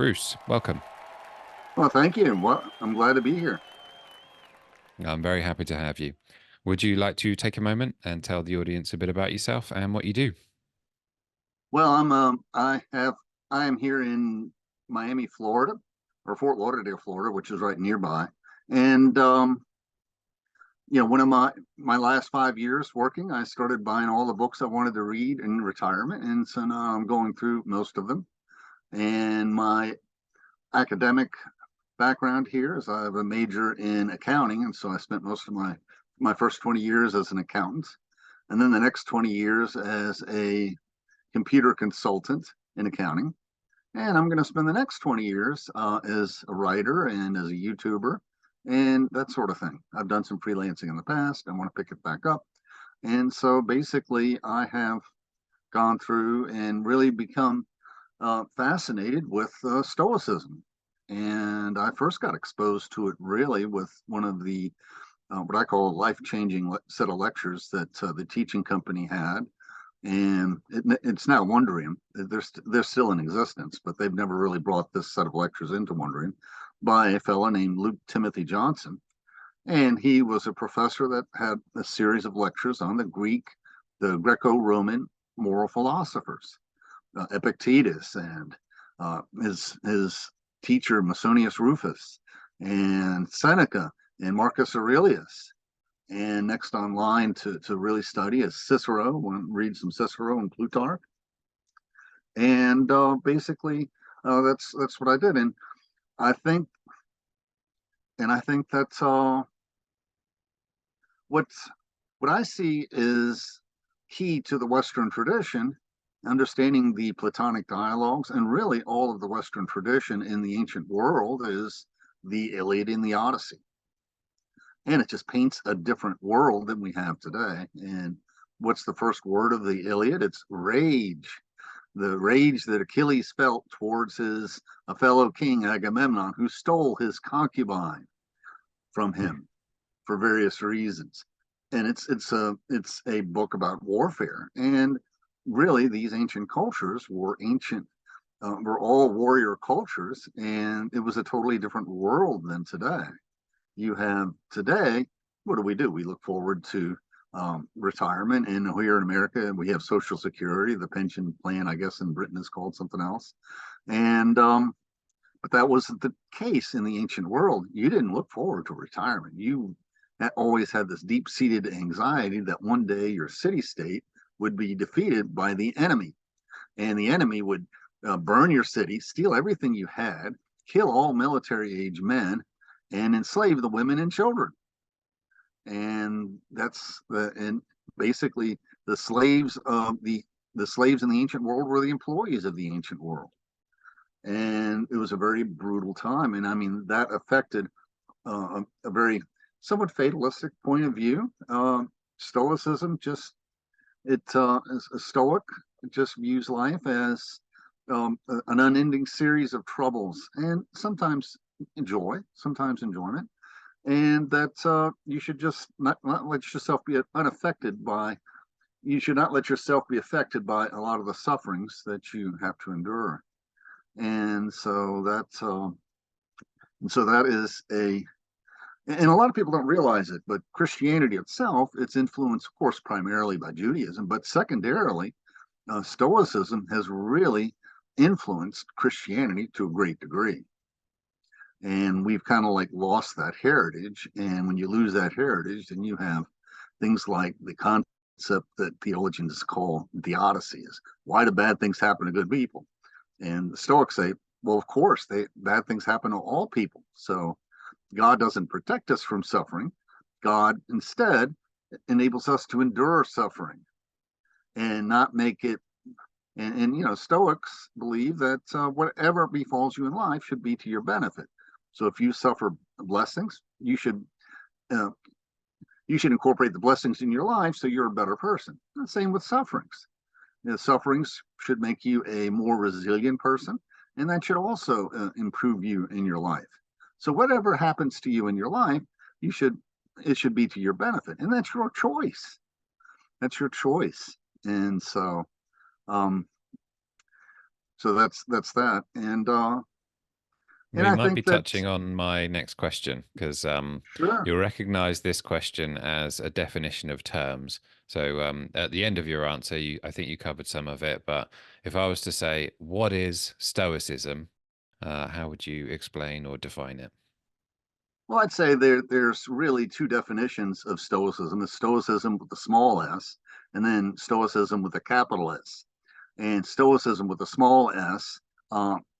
Bruce, welcome. Well, thank you. Well, I'm glad to be here. I'm very happy to have you. Would you like to take a moment and tell the audience a bit about yourself and what you do? Well, I am here in Miami, Florida, or Fort Lauderdale, Florida, which is right nearby. And one of my last 5 years working, I started buying all the books I wanted to read in retirement, and so now I'm going through most of them. And my academic background here is I have a major in accounting, and so I spent most of my first 20 years as an accountant, and then the next 20 years as a computer consultant in accounting. And I'm going to spend the next 20 years as a writer and as a YouTuber and that sort of thing. I've done some freelancing in the past. I want to pick it back up. And so basically, I have gone through and really become fascinated with Stoicism. And I first got exposed to it really with one of the what I call a life-changing set of lectures that the teaching company had, and it's now Wondrium. They're still in existence, but they've never really brought this set of lectures into Wondrium, by a fellow named Luke Timothy Johnson. And he was a professor that had a series of lectures on the Greco-Roman moral philosophers, Epictetus, and his teacher Musonius Rufus, and Seneca, and Marcus Aurelius. And next online to really study is Cicero. One read some Cicero and Plutarch, and basically that's what I did. And I think I think that's what's what I see is key to the Western tradition, understanding the Platonic dialogues, and really all of the Western tradition in the ancient world is the Iliad and the Odyssey. And it just paints a different world than we have today. And what's the first word of the Iliad? It's rage. The rage that Achilles felt towards his a fellow king Agamemnon, who stole his concubine from him for various reasons. And it's a book about warfare. And really, these ancient cultures were all warrior cultures, and it was a totally different world than today. You have today, what do? We look forward to retirement, and here in America, we have Social Security, the pension plan. I guess in Britain is called something else, and but that wasn't the case in the ancient world. You didn't look forward to retirement. You always had this deep-seated anxiety that one day your city-state would be defeated by the enemy, and the enemy would burn your city, steal everything you had, kill all military-age men, and enslave the women and children. And basically the slaves in the ancient world were the employees of the ancient world. And it was a very brutal time. And I mean, that affected a very somewhat fatalistic point of view. Stoicism just it is a Stoic just views life as an unending series of troubles, and sometimes sometimes enjoyment, and that you should just not let yourself be unaffected by. You should not let yourself be affected by a lot of the sufferings that you have to endure, and so that is a. And a lot of people don't realize it, but Christianity itself, it's influenced, of course, primarily by Judaism, but secondarily, Stoicism has really influenced Christianity to a great degree. And we've kind of like lost that heritage. And when you lose that heritage, then you have things like the concept that theologians call theodicy, is why do bad things happen to good people? And the Stoics say, well, of course, bad things happen to all people. So God doesn't protect us from suffering. God instead enables us to endure suffering and not make it. And Stoics believe that whatever befalls you in life should be to your benefit. So if you suffer blessings, uh, you should incorporate the blessings in your life so you're a better person. And same with sufferings. Sufferings should make you a more resilient person, and that should also improve you in your life. So whatever happens to you in your life, it should be to your benefit, and that's your choice. That's your choice. And so um, so that's that. And And We I might be think that, touching on my next question because sure. you'll recognize this question as a definition of terms. So at the end of your answer, I think you covered some of it. But if I was to say, what is Stoicism? How would you explain or define it? Well, I'd say there's really two definitions of Stoicism. It's Stoicism with a small s, and then Stoicism with a capital S. And Stoicism with a small s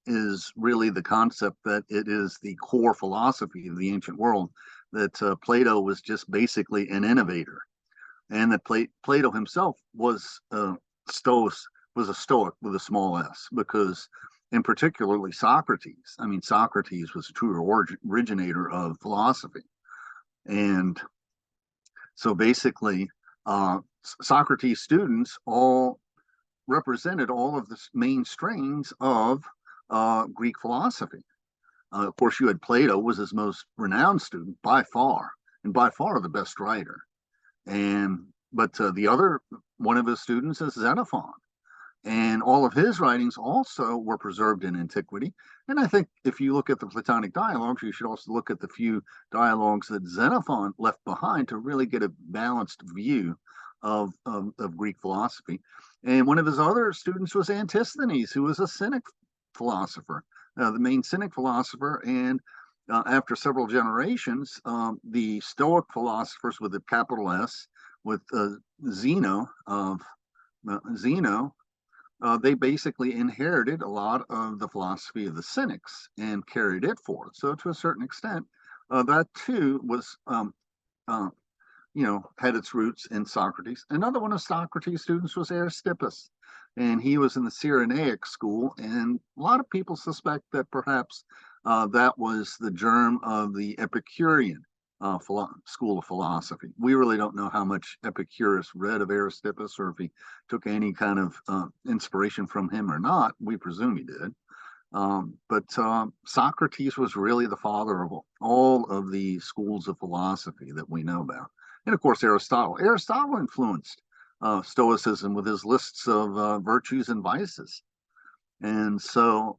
is really the concept that it is the core philosophy of the ancient world, that Plato was just basically an innovator, and that Plato himself was was a Stoic with a small s, because, and particularly Socrates. I mean, Socrates was a true originator of philosophy, and so basically, Socrates' students all represented all of the main strains of Greek philosophy. Of course, you had Plato was his most renowned student by far, and by far the best writer. And but the other one of his students is Xenophon, and all of his writings also were preserved in antiquity. And I think if you look at the Platonic dialogues, you should also look at the few dialogues that Xenophon left behind to really get a balanced view of Greek philosophy. And one of his other students was Antisthenes, who was a Cynic philosopher, the main Cynic philosopher. And after several generations, the Stoic philosophers with a capital S, with Zeno of Zeno, they basically inherited a lot of the philosophy of the Cynics and carried it forward. So to a certain extent, that too was, uh, had its roots in Socrates. Another one of Socrates' students was Aristippus, and he was in the Cyrenaic school. And a lot of people suspect that perhaps that was the germ of the Epicurean school of philosophy. We really don't know how much Epicurus read of Aristippus, or if he took any kind of inspiration from him or not. We presume he did. But Socrates was really the father of all of the schools of philosophy that we know about. And of course, Aristotle. Aristotle influenced Stoicism with his lists of virtues and vices. And so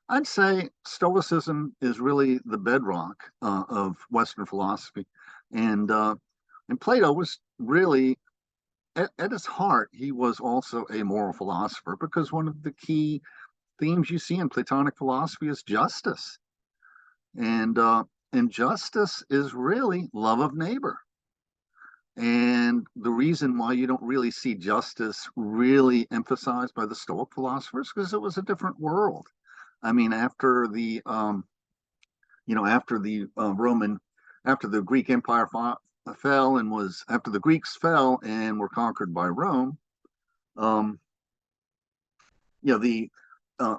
I'd say Stoicism is really the bedrock of Western philosophy. And Plato was really, at his heart, he was also a moral philosopher, because one of the key themes you see in Platonic philosophy is justice. And justice is really love of neighbor. And the reason why you don't really see justice really emphasized by the Stoic philosophers, because it was a different world. I mean, after the after the Roman, after the Greek Empire fell, and was after the Greeks fell and were conquered by Rome, um, the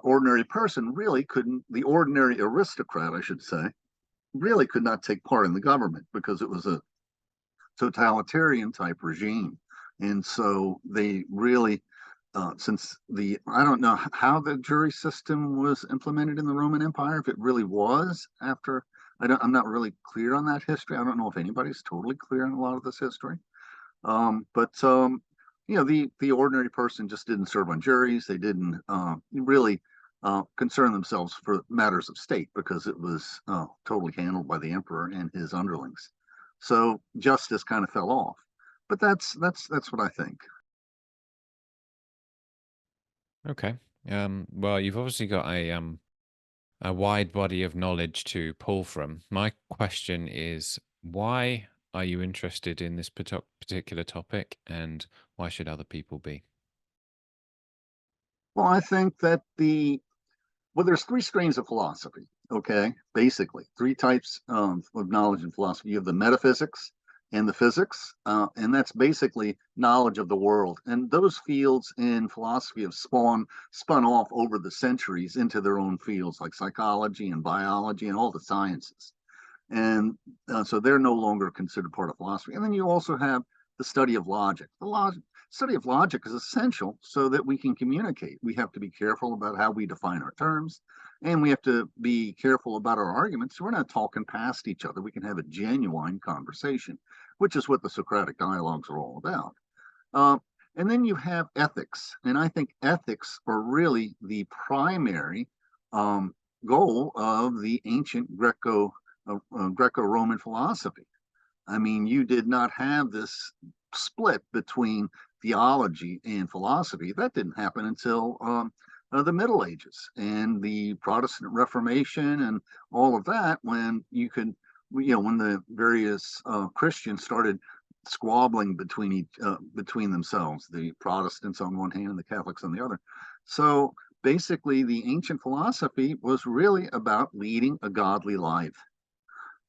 ordinary person really couldn't, the ordinary aristocrat, I should say, really could not take part in the government, because it was a totalitarian type regime. And so they really, since I don't know how the jury system was implemented in the Roman Empire, if it really was after, I'm not really clear on that history. I don't know if anybody's totally clear on a lot of this history. But the ordinary person just didn't serve on juries. They didn't really concern themselves for matters of state, because it was totally handled by the emperor and his underlings. So justice kind of fell off. But that's what I think. Okay. Well, you've obviously got a wide body of knowledge to pull from. My question is, why are you interested in this particular topic, and why should other people be? Well, I think that there's three strains of philosophy. Okay, basically three types of knowledge in philosophy. You have the metaphysics and the physics, and that's basically knowledge of the world. And those fields in philosophy have spun off over the centuries into their own fields, like psychology and biology and all the sciences. And so they're no longer considered part of philosophy. And then you also have the study of logic. Study of logic is essential so that we can communicate. We have to be careful about how we define our terms, and we have to be careful about our arguments, so we're not talking past each other. We can have a genuine conversation, which is what the Socratic dialogues are all about. Uh, and then you have ethics, and I think ethics are really the primary goal of the ancient Greco-Roman philosophy. I mean, you did not have this split between theology and philosophy. That didn't happen until the Middle Ages and the Protestant Reformation and all of that, when you could, when the various Christians started squabbling between themselves, the Protestants on one hand and the Catholics on the other. So basically, the ancient philosophy was really about leading a godly life.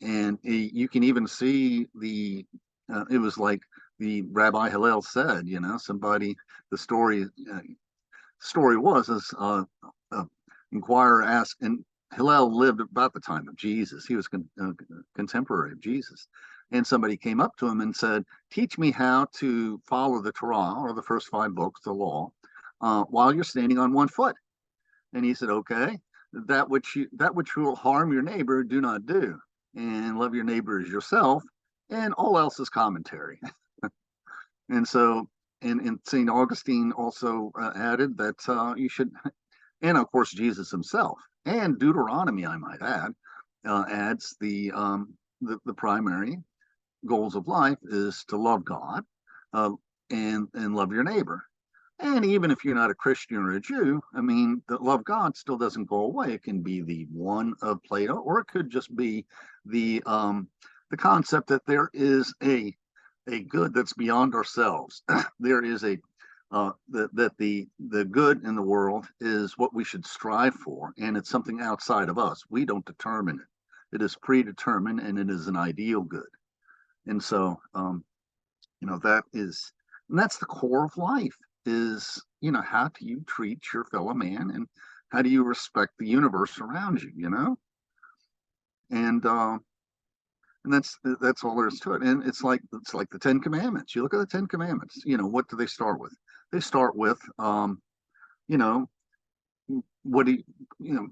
And you can even see it was like the Rabbi Hillel said, the story was, as inquirer asked, and Hillel lived about the time of Jesus. He was contemporary of Jesus. And somebody came up to him and said, teach me how to follow the Torah, or the first 5 books, the law, while you're standing on one foot. And he said, okay, that which will harm your neighbor, do not do, and love your neighbor as yourself, and all else is commentary. And so, and St. Augustine also added that you should, and of course Jesus himself, and Deuteronomy, I might add, adds the primary goals of life is to love God and love your neighbor. And even if you're not a Christian or a Jew, I mean, the love God still doesn't go away. It can be the one of Plato, or it could just be the concept that there is a good that's beyond ourselves. There is that the good in the world is what we should strive for, and it's something outside of us. We don't determine it. It is predetermined, and it is an ideal good. And so, that's the core of life. Is, how do you treat your fellow man, and how do you respect the universe around you, and that's all there is to it. And it's like the 10 Commandments. You look at the 10 Commandments, what do they start with? They start with what do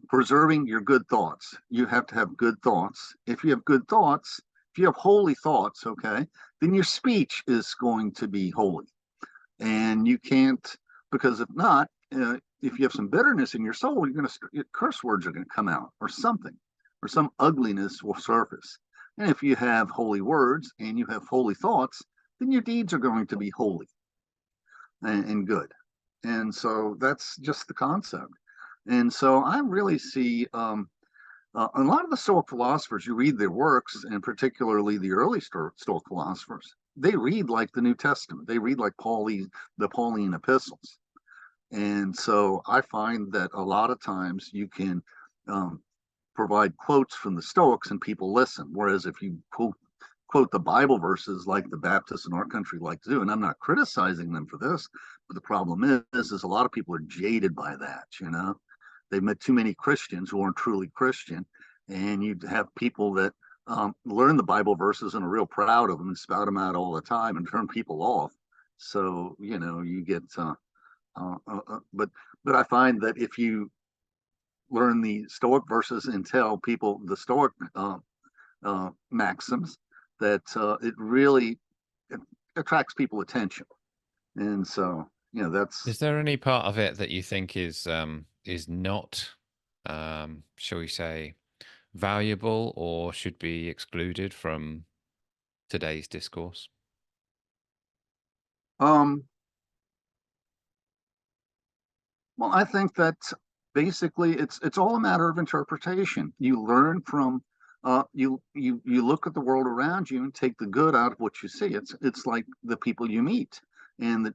preserving your good thoughts. You have to have good thoughts. If you have good thoughts, if you have holy thoughts, okay, then your speech is going to be holy. And you can't, because if not, if you have some bitterness in your soul, curse words are going to come out, or something, or some ugliness will surface. And if you have holy words and you have holy thoughts, then your deeds are going to be holy and good. And so that's just the concept. And so I really see a lot of the Stoic philosophers, you read their works, and particularly the early Stoic philosophers, they read like the New Testament. They read like the Pauline epistles. And so I find that a lot of times you can provide quotes from the Stoics and people listen. Whereas if you quote the Bible verses like the Baptists in our country like to do, and I'm not criticizing them for this, but the problem is a lot of people are jaded by that, They've met too many Christians who aren't truly Christian, and you have people that learn the Bible verses and are real proud of them and spout them out all the time and turn people off. So you get, but I find that if you learn the Stoic verses and tell people the Stoic maxims, that it really attracts people attention. And so that's. Is there any part of it that you think is not, shall we say, valuable, or should be excluded from today's discourse? Well, I think that basically it's all a matter of interpretation. You learn from you look at the world around you and take the good out of what you see. It's like the people you meet, and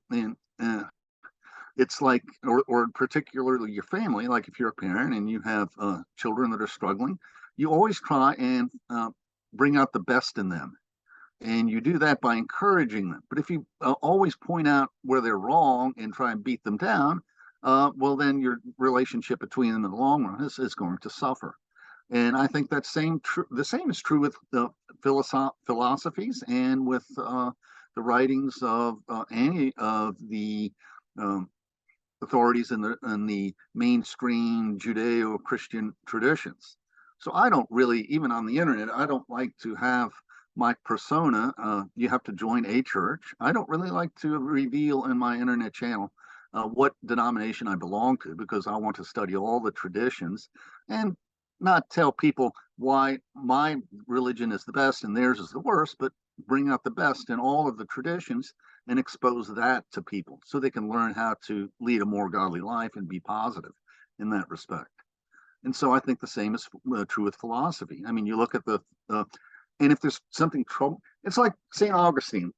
it's like, or particularly your family. Like if you're a parent and you have children that are struggling, you always try and bring out the best in them. And you do that by encouraging them. But if you always point out where they're wrong and try and beat them down, well, then your relationship between them in the long run is going to suffer. And I think that the same is true with the philosophies and with the writings of any of the authorities in the mainstream Judeo-Christian traditions. So I don't really, even on the internet, I don't like to have my persona. You have to join a church. I don't really like to reveal in my internet channel what denomination I belong to, because I want to study all the traditions. And not tell people why my religion is the best and theirs is the worst, but bring out the best in all of the traditions and expose that to people so they can learn how to lead a more godly life and be positive in that respect. And so I think the same is true with philosophy. I mean, you look at and if there's something trouble, it's like St. Augustine.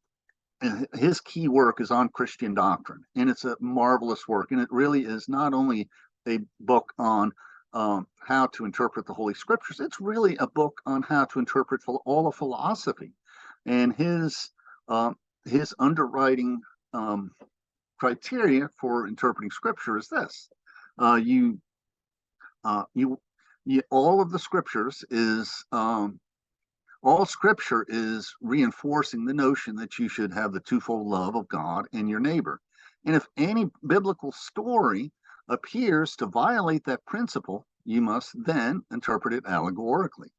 His key work is on Christian doctrine, and it's a marvelous work. And it really is not only a book on how to interpret the Holy Scriptures, it's really a book on how to interpret all of philosophy. And his underwriting criteria for interpreting Scripture is this: uh, you, all of the Scriptures is all scripture is reinforcing the notion that you should have the twofold love of God and your neighbor. And if any biblical story appears to violate that principle, you must then interpret it allegorically.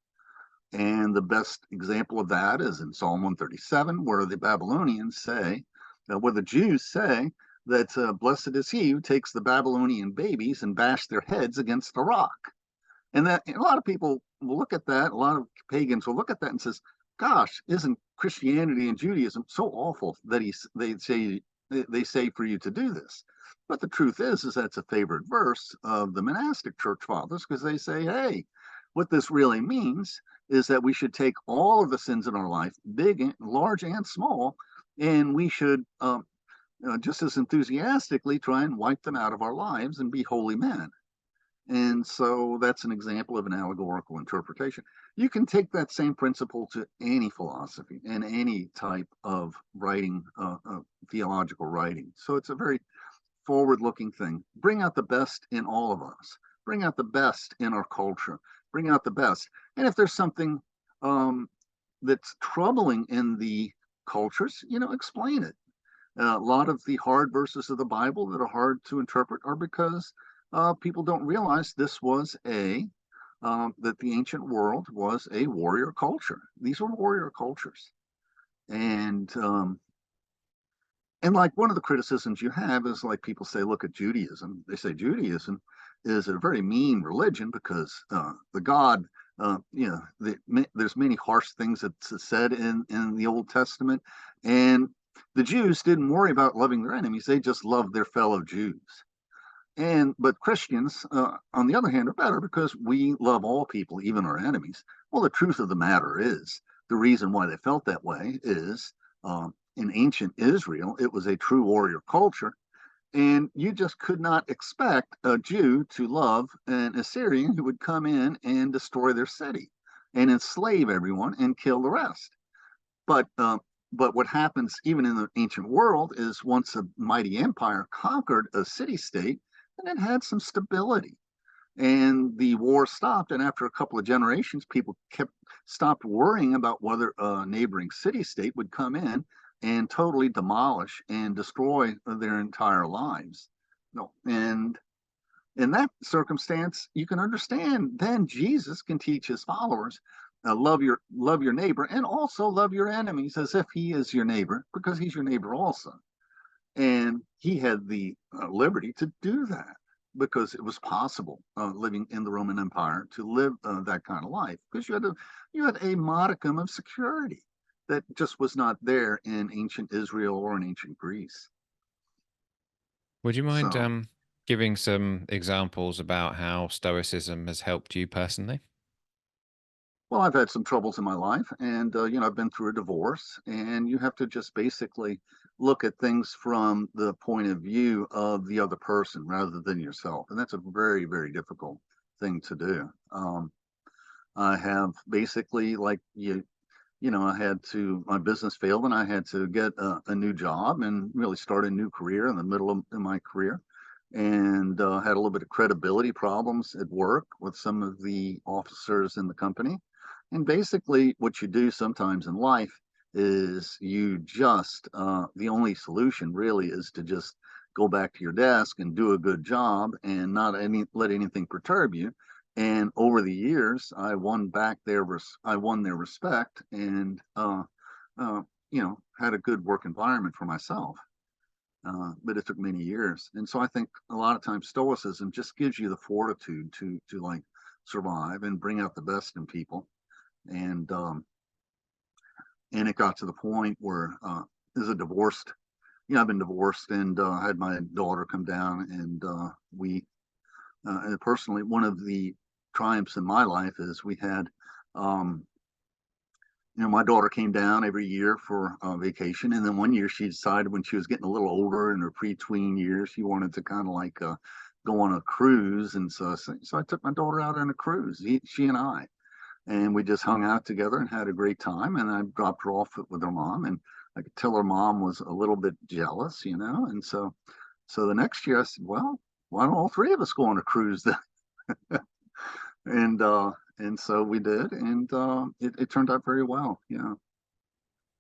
And the best example of that is in Psalm 137, where the Babylonians say, where the Jews say that blessed is he who takes the Babylonian babies and bash their heads against the rock. And that a lot of people will look at that, a lot of pagans will look at that and says, gosh, isn't Christianity and Judaism so awful that they say for you to do this? But the truth is that's a favorite verse of the monastic church fathers, because they say, hey, what this really means is that we should take all of the sins in our life, big, large, and small, and we should just as enthusiastically try and wipe them out of our lives and be holy men. And so that's an example of an allegorical interpretation. You can take that same principle to any philosophy and any type of writing, theological writing. So it's a very forward-looking thing. Bring out the best in all of us. Bring out the best in our culture. Bring out the best. And if there's something that's troubling in the cultures, explain it. A lot of the hard verses of the Bible that are hard to interpret are because people don't realize this was that the ancient world was a warrior culture. These were warrior cultures, and like one of the criticisms you have is like people say, look at Judaism. They say Judaism is a very mean religion because the God, there's many harsh things that's said in the Old Testament, and the Jews didn't worry about loving their enemies; they just loved their fellow Jews. But Christians, on the other hand, are better because we love all people, even our enemies. Well, the truth of the matter is, the reason why they felt that way is in ancient Israel, it was a true warrior culture, and you just could not expect a Jew to love an Assyrian who would come in and destroy their city and enslave everyone and kill the rest. But what happens even in the ancient world is once a mighty empire conquered a city-state, and it had some stability. And the war stopped, and after a couple of generations, people stopped worrying about whether a neighboring city-state would come in and totally demolish and destroy their entire lives. No, and in that circumstance, you can understand then Jesus can teach his followers love your neighbor and also love your enemies as if he is your neighbor, because he's your neighbor also. And he had the liberty to do that because it was possible living in the Roman Empire to live that kind of life, because you had a modicum of security that just was not there in ancient Israel or in ancient Greece. Would you mind So, giving some examples about how Stoicism has helped you personally? well, I've had some troubles in my life, and I've been through a divorce, and you have to just basically look at things from the point of view of the other person rather than yourself, and that's a very, very difficult thing to do. I have basically, like I had to, my business failed, and I had to get a new job and really start a new career in the middle of my career, and had a little bit of credibility problems at work with some of the officers in the company. And basically, what you do sometimes in life is you just, the only solution really is to just go back to your desk and do a good job and not let anything perturb you. And over the years, I won their respect, and had a good work environment for myself. But it took many years, and so I think a lot of times Stoicism just gives you the fortitude to like survive and bring out the best in people. And and it got to the point where as a divorced, I've been divorced and had my daughter come down, and we and personally, one of the triumphs in my life is we had um, my daughter came down every year for vacation, and then one year she decided when she was getting a little older in her pre-tween years, she wanted to kind of like go on a cruise, and so I took my daughter out on a cruise, she and I, and we just hung out together and had a great time. And I dropped her off with her mom, and I could tell her mom was a little bit jealous, and so the next year I said, well, why don't all three of us go on a cruise then? And so we did, and it turned out very well,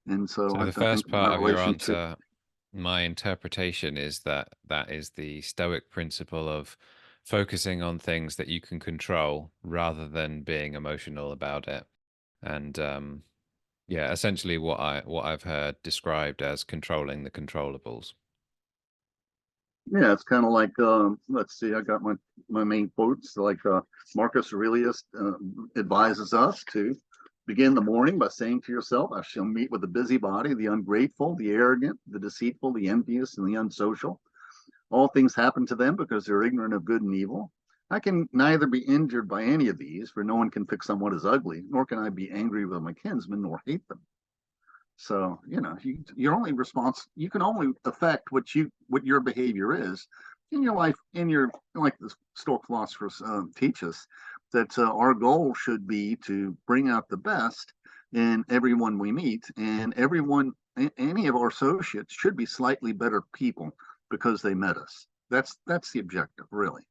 and so So I, the I think first my part of your relationship. answer, my interpretation is that that is the Stoic principle of focusing on things that you can control rather than being emotional about it. And yeah, essentially what I've heard described as controlling the controllables. Yeah, it's kind of like let's see, I got my main quotes, like Marcus Aurelius advises us to begin the morning by saying to yourself, I shall meet with the busybody, the ungrateful, the arrogant, the deceitful, the envious, and the unsocial. All things happen to them because they're ignorant of good and evil. I can neither be injured by any of these, for no one can fix on what is ugly, nor can I be angry with my kinsmen, nor hate them. So, you're only responsible. You can only affect what your behavior is in your life, like the Stoic philosophers teach us, that our goal should be to bring out the best in everyone we meet, and any of our associates should be slightly better people because they met us. That's the objective, really.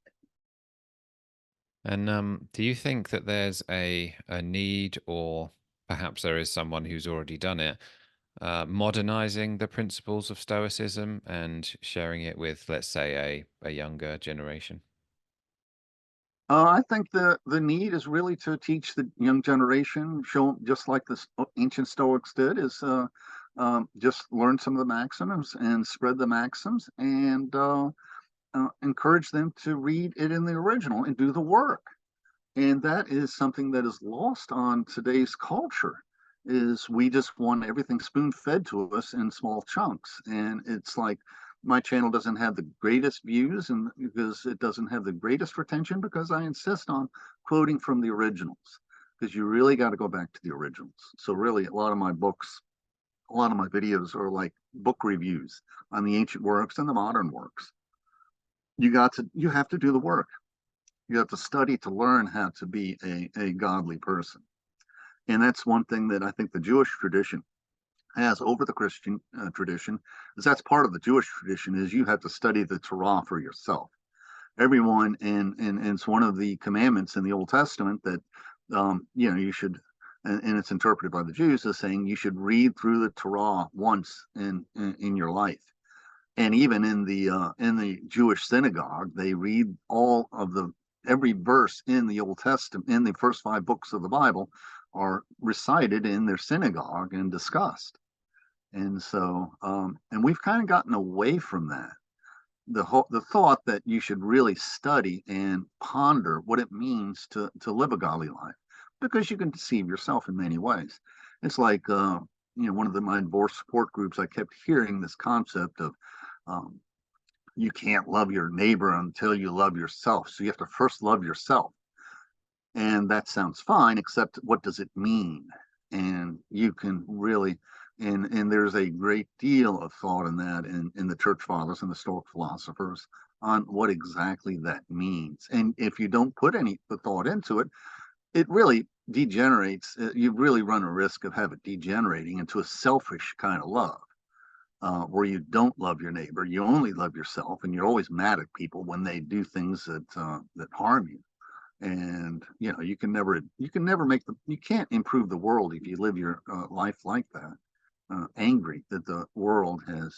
And do you think that there's a need, or perhaps there is someone who's already done it, modernizing the principles of Stoicism and sharing it with, let's say, a younger generation? I think the need is really to teach the young generation, show 'em, just like the ancient Stoics did, is just learn some of the maxims and spread the maxims, and encourage them to read it in the original and do the work. And that is something that is lost on today's culture. Is we just want everything spoon fed to us in small chunks, and it's like my channel doesn't have the greatest views, and because it doesn't have the greatest retention, because I insist on quoting from the originals, because you really got to go back to the originals. So really, a lot of my books, a lot of my videos are like book reviews on the ancient works and the modern works. You have to do the work. You have to study to learn how to be a godly person. And that's one thing that I think the Jewish tradition has over the Christian tradition, is that's part of the Jewish tradition, is you have to study the Torah for yourself. Everyone, and it's one of the commandments in the Old Testament that you should, and it's interpreted by the Jews as saying you should read through the Torah once in your life. And even in the Jewish synagogue, they read all of the every verse in the Old Testament, in the first 5 books of the Bible, are recited in their synagogue and discussed. And so, and we've kind of gotten away from that. The thought that you should really study and ponder what it means to live a godly life, because you can deceive yourself in many ways. It's like one of my divorce support groups, I kept hearing this concept of um, you can't love your neighbor until you love yourself. So you have to first love yourself. And that sounds fine, except what does it mean? And you can really, and there's a great deal of thought in that in the church fathers and the Stoic philosophers on what exactly that means. And if you don't put any thought into it, it really degenerates. You really run a risk of have it degenerating into a selfish kind of love, where you don't love your neighbor, you only love yourself, and you're always mad at people when they do things that harm you. And you can't improve the world if you live your life like that, angry that the world has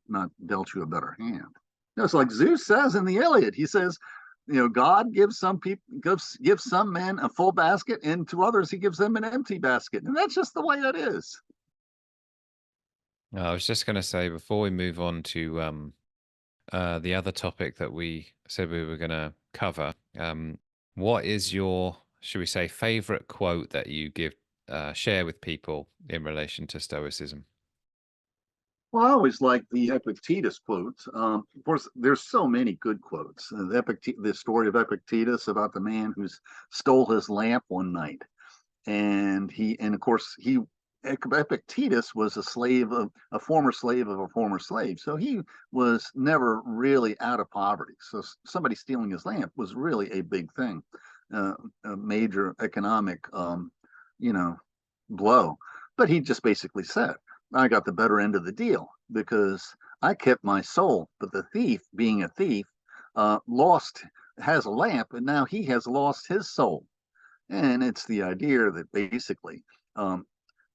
not dealt you a better hand. It's like Zeus says in the Iliad. He says, God gives some people gives some men a full basket, and to others he gives them an empty basket, and that's just the way it is. I was just going to say before we move on to the other topic that we said we were going to cover. What is your, should we say, favorite quote that you give share with people in relation to Stoicism? Well, I always like the Epictetus quotes. Of course, there's so many good quotes. The story of Epictetus about the man who stole his lamp one night, and of course he Epictetus was a former slave of a former slave, so he was never really out of poverty. So somebody stealing his lamp was really a big thing, a major economic, you know, blow. But he just basically said, I got the better end of the deal because I kept my soul, but the thief, being a thief, lost has a lamp, and now he has lost his soul. And it's the idea that basically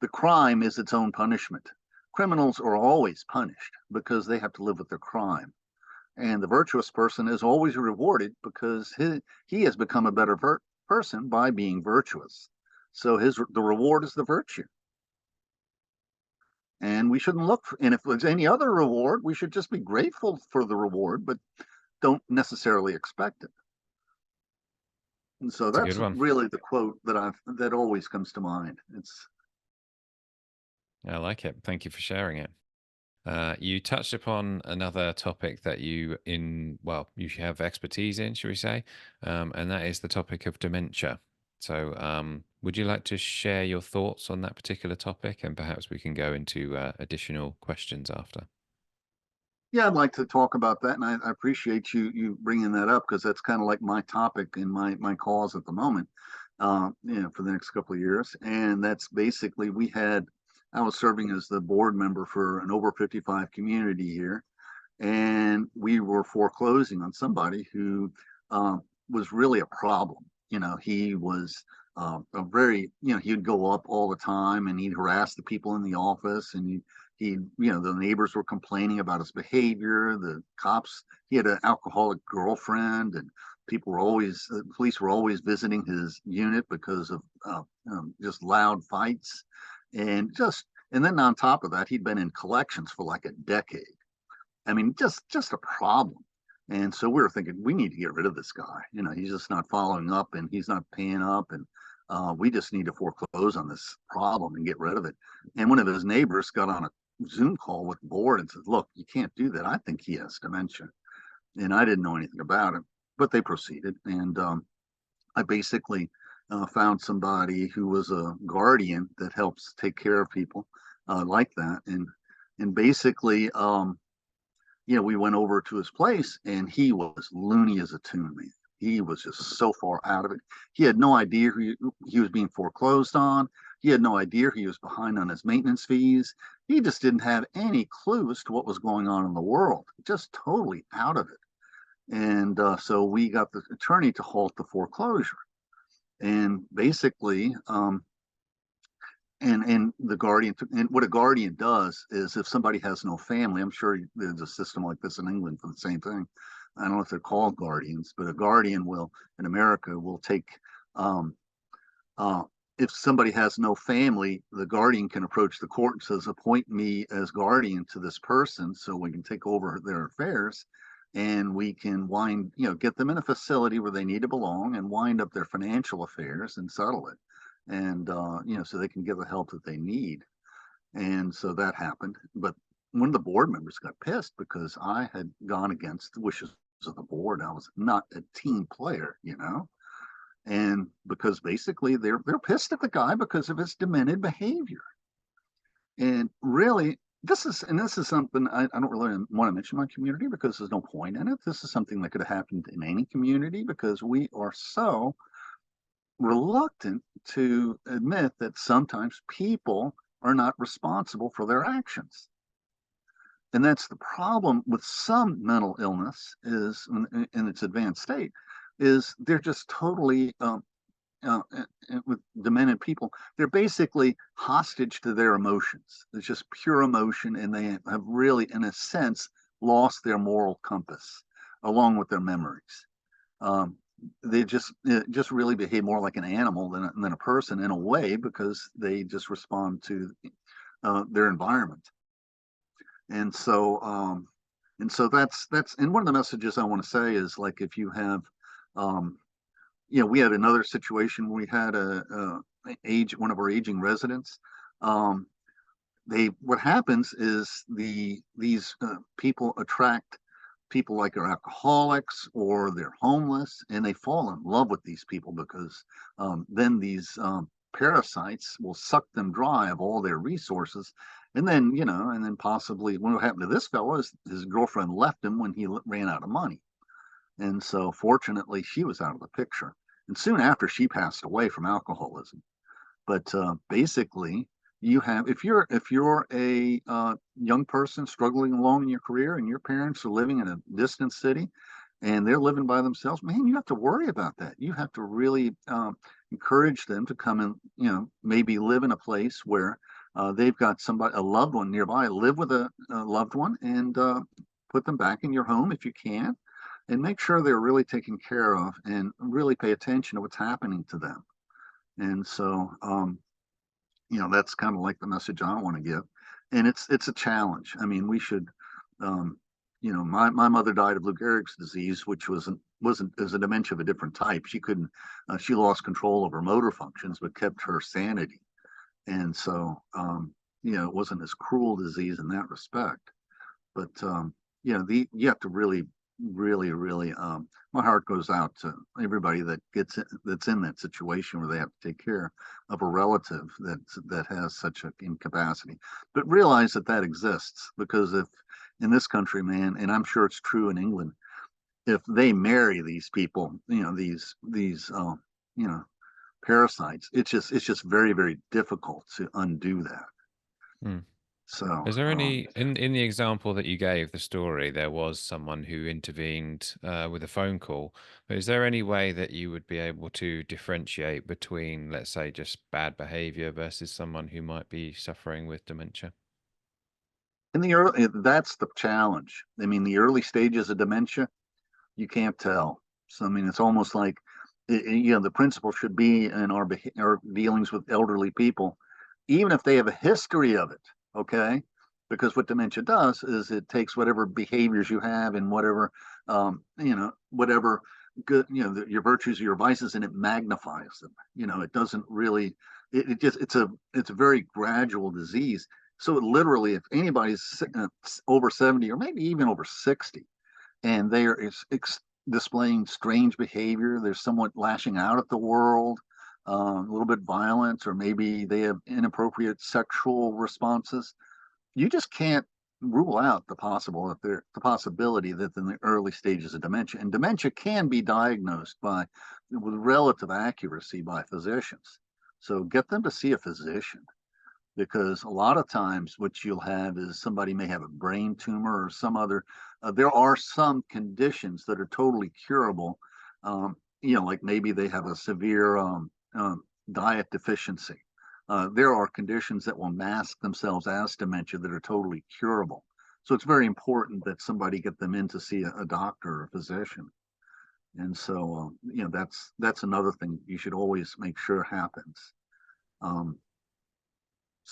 the crime is its own punishment. Criminals are always punished because they have to live with their crime. And the virtuous person is always rewarded because he has become a better person by being virtuous. So the reward is the virtue. And we shouldn't look for, and if there's any other reward, we should just be grateful for the reward, but don't necessarily expect it. And so It's a good that's one. really the quote that always comes to mind. It's I like it. Thank you for sharing it. You touched upon another topic that you have expertise in, should we say, and that is the topic of dementia. So, would you like to share your thoughts on that particular topic, and perhaps we can go into additional questions after? Yeah, I'd like to talk about that, and I appreciate you bringing that up because that's kind of like my topic in my cause at the moment, for the next couple of years. And that's basically I was serving as the board member for an over 55 community here, and we were foreclosing on somebody who was really a problem. He was a very, he'd go up all the time and he'd harass the people in the office, and the neighbors were complaining about his behavior. The cops, he had an alcoholic girlfriend, and the police were always visiting his unit because of just loud fights, and then on top of that, he'd been in collections for like a decade. I mean, just a problem. And so we were thinking we need to get rid of this guy. He's just not following up and he's not paying up, and we just need to foreclose on this problem and get rid of it. And one of his neighbors got on a Zoom call with the board and said, "Look, you can't do that. I think he has dementia." And I didn't know anything about it, but they proceeded. And I basically found somebody who was a guardian that helps take care of people like that, and basically we went over to his place and he was loony as a tune, man. He was just so far out of it. He had no idea he was being foreclosed on. He had no idea he was behind on his maintenance fees. He just didn't have any clue as to what was going on in the world, just totally out of it. And so we got the attorney to halt the foreclosure. And basically, and the guardian, and what a guardian does is if somebody has no family, I'm sure there's a system like this in England for the same thing. I don't know if they're called guardians, but a guardian in America will take, um, uh, if somebody has no family, the guardian can approach the court and says, appoint me as guardian to this person so we can take over their affairs, and we can get them in a facility where they need to belong and wind up their financial affairs and settle it. And, so they can get the help that they need. And so that happened. But one of the board members got pissed because I had gone against the wishes of the board. I was not a team player. And because basically they're pissed at the guy because of his demented behavior. And really, this is something I don't really want to mention my community because there's no point in it. This is something that could have happened in any community because we are so reluctant to admit that sometimes people are not responsible for their actions. And that's the problem with some mental illness is in its advanced state is they're just totally uh, with demented people, they're basically hostage to their emotions. It's just pure emotion, and they have really, in a sense, lost their moral compass along with their memories. Um, they just really behave more like an animal than a person in a way because they just respond to their environment. And so that's and one of the messages I want to say is like if you have um, we had another situation. We had one of our aging residents. Um, what happens is these people attract people like are alcoholics or they're homeless, and they fall in love with these people because then these parasites will suck them dry of all their resources. And then possibly what happened to this fellow is his girlfriend left him when he ran out of money. And so fortunately, she was out of the picture. And soon after, she passed away from alcoholism. But basically, if you're a young person struggling along in your career, and your parents are living in a distant city, and they're living by themselves, man, you have to worry about that. You have to really encourage them to come and maybe live in a place where they've got somebody, a loved one nearby. Live with a loved one, and put them back in your home if you can, and make sure they're really taken care of, and really pay attention to what's happening to them. And so, that's kind of like the message I want to give. And it's a challenge. I mean, we should, um, my mother died of Lou Gehrig's disease, which wasn't is a dementia of a different type. She couldn't, she lost control of her motor functions, but kept her sanity. And so, it wasn't as cruel disease in that respect. But you have to really, really, really. My heart goes out to everybody that's in that situation where they have to take care of a relative that has such an incapacity. But realize that exists, because if in this country, man, and I'm sure it's true in England, if they marry these people, these parasites, it's just very, very difficult to undo that. Hmm. So Is there any in the example that you gave, the story, there was someone who intervened with a phone call, but is there any way that you would be able to differentiate between, let's say, just bad behavior versus someone who might be suffering with dementia? in the early, that's the challenge. I mean, the early stages of dementia, you can't tell. So I mean, it's almost like the principle should be in our dealings with elderly people, even if they have a history of it. Okay, because what dementia does is it takes whatever behaviors you have and whatever good, your virtues or your vices, and it magnifies them. It doesn't really. It just it's a very gradual disease. So literally, if anybody's over 70 or maybe even over 60, and they are displaying strange behavior. They're somewhat lashing out at the world, a little bit violent, or maybe they have inappropriate sexual responses. You just can't rule out the possibility that in the early stages of dementia, and dementia can be diagnosed with relative accuracy by physicians. So get them to see a physician, because a lot of times what you'll have is somebody may have a brain tumor or some other. There are some conditions that are totally curable. Like maybe they have a severe diet deficiency. There are conditions that will mask themselves as dementia that are totally curable. So it's very important that somebody get them in to see a doctor or a physician. And so, that's another thing you should always make sure happens. Um,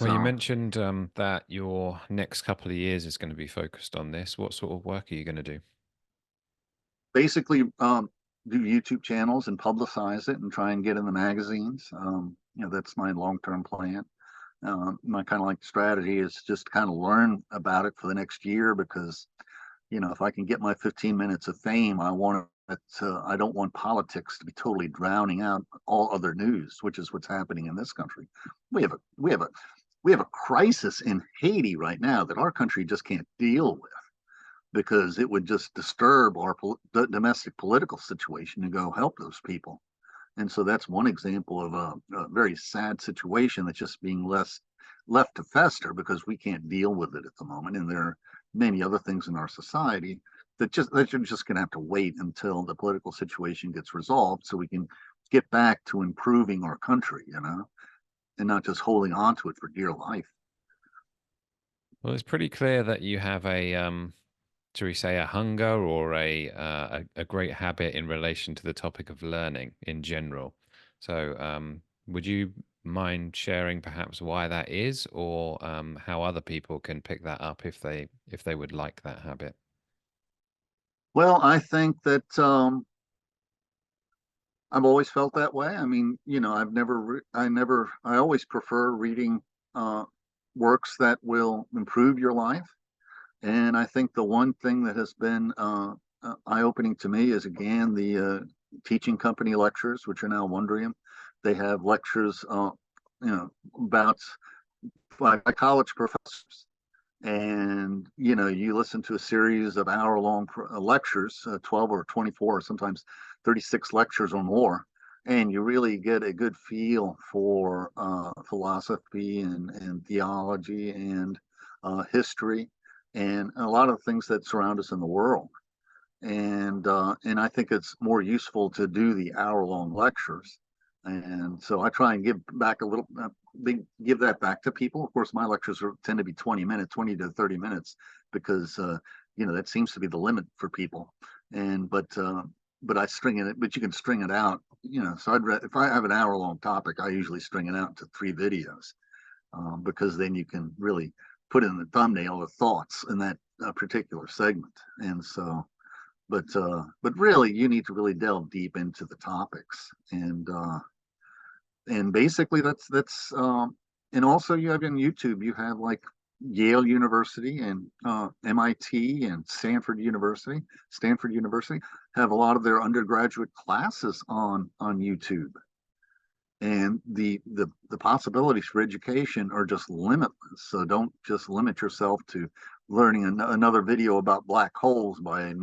Well, you so mentioned that your next couple of years is going to be focused on this. What sort of work are you going to do? basically, do YouTube channels and publicize it and try and get in the magazines. That's my long-term plan. My kind of like strategy is just kind of learn about it for the next year, because if I can get my 15 minutes of fame, I don't want politics to be totally drowning out all other news, which is what's happening in this country. We have a we have a we have a crisis in Haiti right now that our country just can't deal with, because it would just disturb our domestic political situation to go help those people. And so that's one example of a very sad situation that's just being left to fester, because we can't deal with it at the moment. And there are many other things in our society that you're just going to have to wait until the political situation gets resolved, so we can get back to improving our country, and not just holding on to it for dear life. Well, it's pretty clear that you have a shall we say, a hunger or a great habit in relation to the topic of learning in general. So, would you mind sharing perhaps why that is, or how other people can pick that up if they would like that habit? Well, I think that I've always felt that way. I mean, I always prefer reading uh, works that will improve your life. And I think the one thing that has been eye-opening to me is again the teaching company lectures, which are now Wondrium. They have lectures, about by college professors, and you listen to a series of hour-long lectures, 12 or 24, or sometimes 36 lectures or more, and you really get a good feel for philosophy and theology and history and a lot of things that surround us in the world. And I think it's more useful to do the hour-long lectures. And so I try and give back a little, give that back to people. Of course, my lectures tend to be 20 minutes, 20 to 30 minutes, because that seems to be the limit for people. And but I string it, but you can string it out. So if I have an hour-long topic, I usually string it out into 3 videos, because then you can really put in the thumbnail the thoughts in that particular segment. And so but really you need to really delve deep into the topics, and basically that's and also you have on YouTube, you have like Yale University and MIT and Stanford University have a lot of their undergraduate classes on YouTube, and the possibilities for education are just limitless. So don't just limit yourself to learning another video about black holes by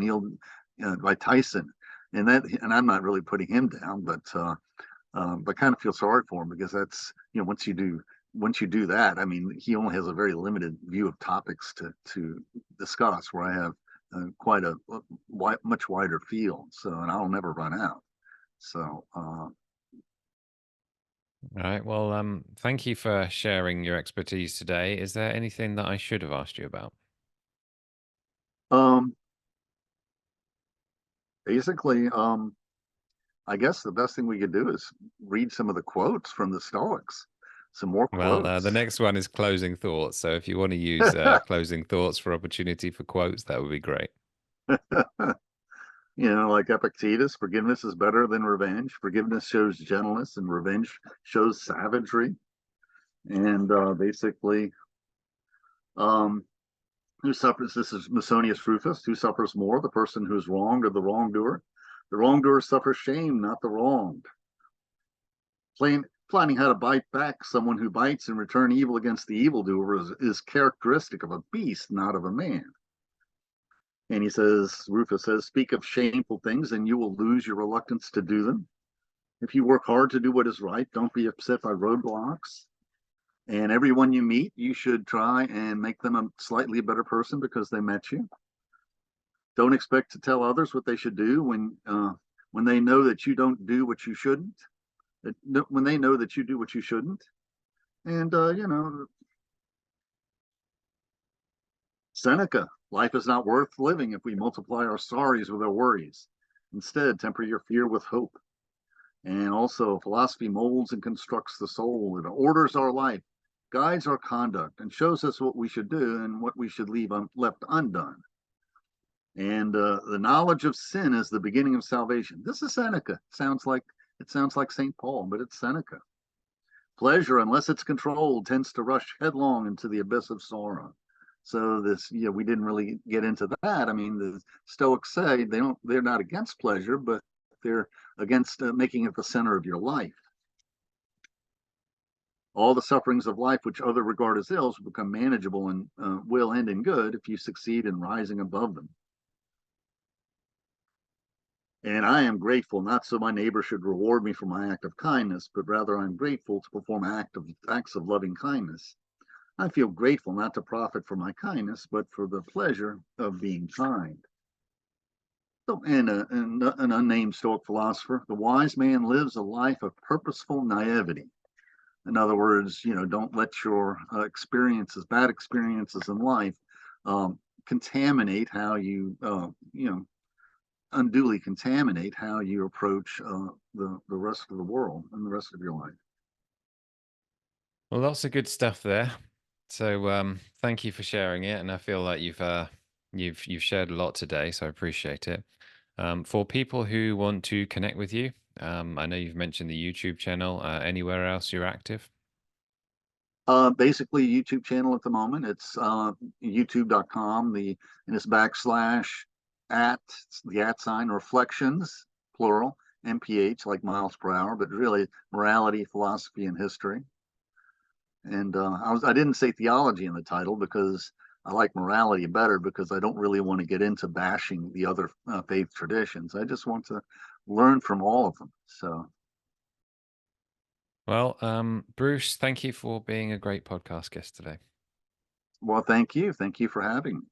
Tyson, and I'm not really putting him down, but kind of feel sorry for him, because that's once you do that, I mean, he only has a very limited view of topics to discuss, where I have quite a much wider field. So, and I'll never run out. So All right. Well, thank you for sharing your expertise today. Is there anything that I should have asked you about? um, basically, I guess the best thing we could do is read some of the quotes from the Stoics, some more Well, the quotes. next one is closing thoughts. So if you want to use closing thoughts for opportunity for quotes, that would be great. Like Epictetus, forgiveness is better than revenge. Forgiveness shows gentleness, and revenge shows savagery. And basically, um, who suffers? This is Musonius Rufus. Who suffers more, the person who's wronged or the wrongdoer? The wrongdoer suffers shame, not the wronged. Planning how to bite back someone who bites and return evil against the evildoer is characteristic of a beast, not of a man. And Rufus says, speak of shameful things and you will lose your reluctance to do them. If you work hard to do what is right, don't be upset by roadblocks. And everyone you meet, you should try and make them a slightly better person because they met you. Don't expect to tell others what they should do when they know that you don't do what you shouldn't. When they know that you do what you shouldn't. And Seneca, life is not worth living if we multiply our sorries with our worries. Instead, temper your fear with hope. And also, philosophy molds and constructs the soul. It orders our life, guides our conduct, and shows us what we should do and what we should leave left undone. And the knowledge of sin is the beginning of salvation. This is Seneca. It sounds like St. Paul, but it's Seneca. Pleasure, unless it's controlled, tends to rush headlong into the abyss of sorrow. So we didn't really get into that. I mean, the Stoics say they're not against pleasure, but they're against making it the center of your life. All the sufferings of life which others regard as ills will become manageable and will end in good if you succeed in rising above them. And I am grateful, not so my neighbor should reward me for my act of kindness, but rather I'm grateful to perform acts of loving kindness. I feel grateful not to profit from my kindness, but for the pleasure of being kind. So, and an unnamed Stoic philosopher, the wise man lives a life of purposeful naivety. In other words, don't let your bad experiences in life, contaminate how unduly contaminate how you approach the rest of the world and the rest of your life. Well, lots of good stuff there. So thank you for sharing it, and I feel like you've shared a lot today, so I appreciate it. For people who want to connect with you, I know you've mentioned the YouTube channel. Anywhere else you're active? Basically YouTube channel at the moment. It's youtube.com, and it's backslash at the at sign reflections, plural, MPH, like miles per hour, but really morality, philosophy, and history. And I didn't say theology in the title because I like morality better, because I don't really want to get into bashing the other faith traditions. I just want to learn from all of them. So, Well, Bruce, thank you for being a great podcast guest today. well, thank you. Thank you for having me.